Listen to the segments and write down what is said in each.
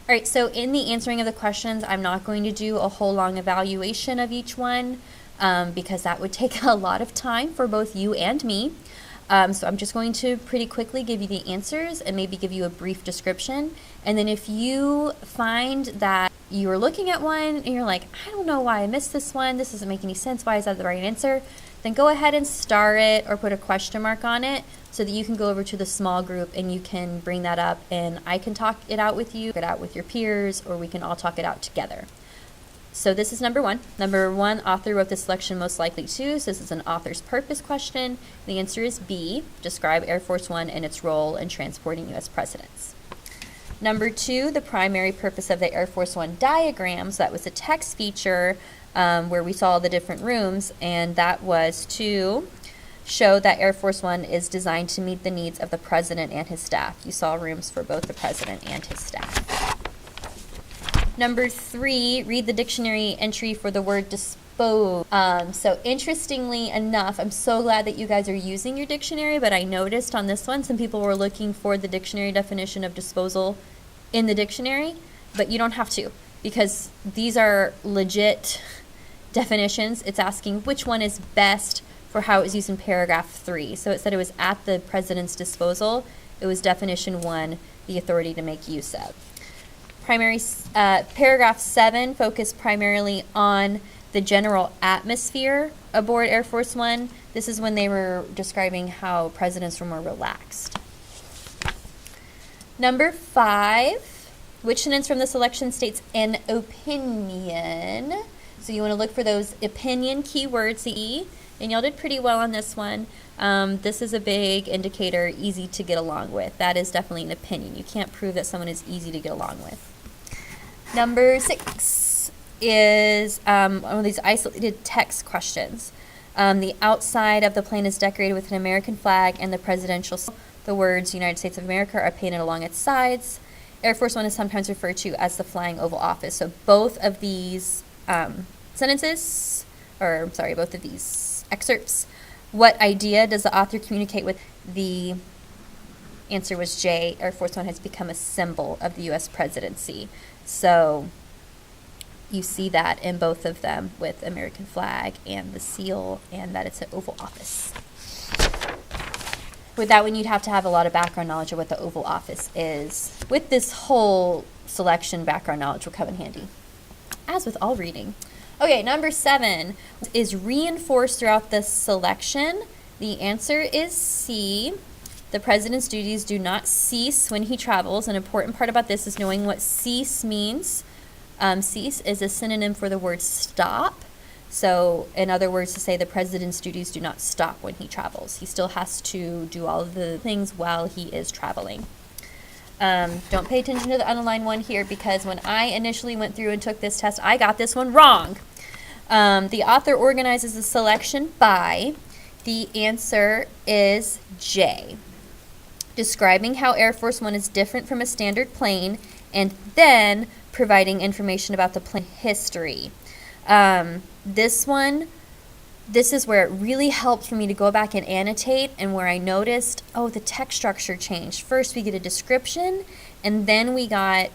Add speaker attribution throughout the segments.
Speaker 1: All right, so in the answering of the questions, I'm not going to do a whole long evaluation of each one because that would take a lot of time for both you and me. So I'm just going to pretty quickly give you the answers and maybe give you a brief description. And then if you find that you're looking at one and you're like, I don't know why I missed this one, this doesn't make any sense, why is that the right answer? Then go ahead and star it or put a question mark on it so that you can go over to the small group and you can bring that up and I can talk it out with you, talk it out with your peers, or we can all talk it out together. So this is number one. Number one, author wrote the selection most likely to. So this is an author's purpose question. The answer is B, describe Air Force One and its role in transporting U.S. presidents. Number two, the primary purpose of the Air Force One diagram. So that was a text feature where we saw the different rooms, and that was to show that Air Force One is designed to meet the needs of the president and his staff. You saw rooms for both the president and his staff. Number three, read the dictionary entry for the word dispose. So interestingly enough, I'm so glad that you guys are using your dictionary, but I noticed on this one some people were looking for the dictionary definition of disposal in the dictionary, but you don't have to because these are legit definitions. It's asking which one is best for how it was used in paragraph 3. So it said it was at the president's disposal. It was definition 1, the authority to make use of. Paragraph 7 focused primarily on the general atmosphere aboard Air Force One. This is when they were describing how presidents were more relaxed. Number 5, which sentence from the selection states an opinion? So you want to look for those opinion keywords, the and y'all did pretty well on this one. This is a big indicator, easy to get along with. That is definitely an opinion. You can't prove that someone is easy to get along with. Number 6 is one of these isolated text questions. The outside of the plane is decorated with an American flag and the presidential. The words United States of America are painted along its sides. Air Force One is sometimes referred to as the Flying Oval Office. So both of these both of these excerpts, what idea does the author communicate with? The answer was J. Air Force One has become a symbol of the U.S. presidency. So you see that in both of them with American flag and the seal, and that it's an Oval Office. With that one, you'd have to have a lot of background knowledge of what the Oval Office is. With this whole selection, background knowledge will come in handy, as with all reading. Okay, number 7 is reinforced throughout the selection. The answer is C. The president's duties do not cease when he travels. An important part about this is knowing what cease means. Cease is a synonym for the word stop. So, in other words, to say the president's duties do not stop when he travels. He still has to do all of the things while he is traveling. Don't pay attention to the underlined one here because when I initially went through and took this test, I got this one wrong. The author organizes the selection by, the answer is J. Describing how Air Force One is different from a standard plane, and then providing information about the plane history. This is where it really helped for me to go back and annotate, and where I noticed, the text structure changed. First we get a description, and then we got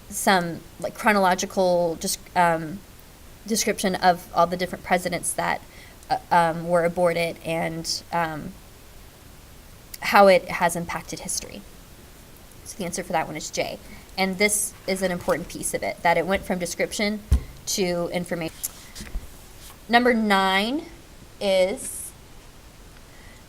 Speaker 1: some chronological description of all the different presidents that were aboard it, and how it has impacted history. So the answer for that one is J. And this is an important piece of it, that it went from description to information. Number 9 is,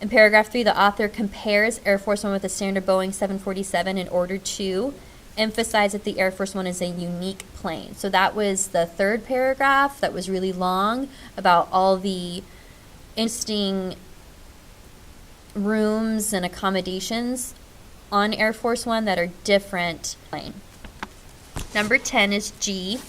Speaker 1: in paragraph 3, the author compares Air Force One with a standard Boeing 747 in order to emphasize that the Air Force One is a unique plane. So that was the third paragraph that was really long about all the interesting rooms and accommodations on Air Force One that are different plane. Number 10 is G.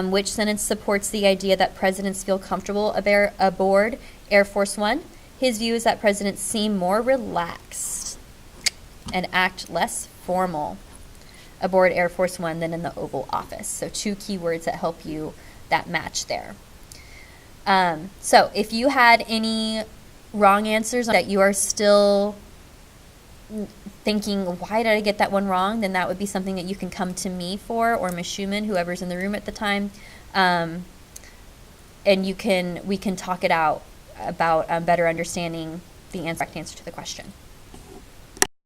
Speaker 1: Which sentence supports the idea that presidents feel comfortable aboard Air Force One? His view is that presidents seem more relaxed and act less formal aboard Air Force One than in the Oval Office. So 2 keywords that help you that match there. So if you had any wrong answers that you are still thinking, why did I get that one wrong, then that would be something that you can come to me for, or Ms. Schumann, whoever's in the room at the time, and we can talk it out about better understanding the correct answer to the question.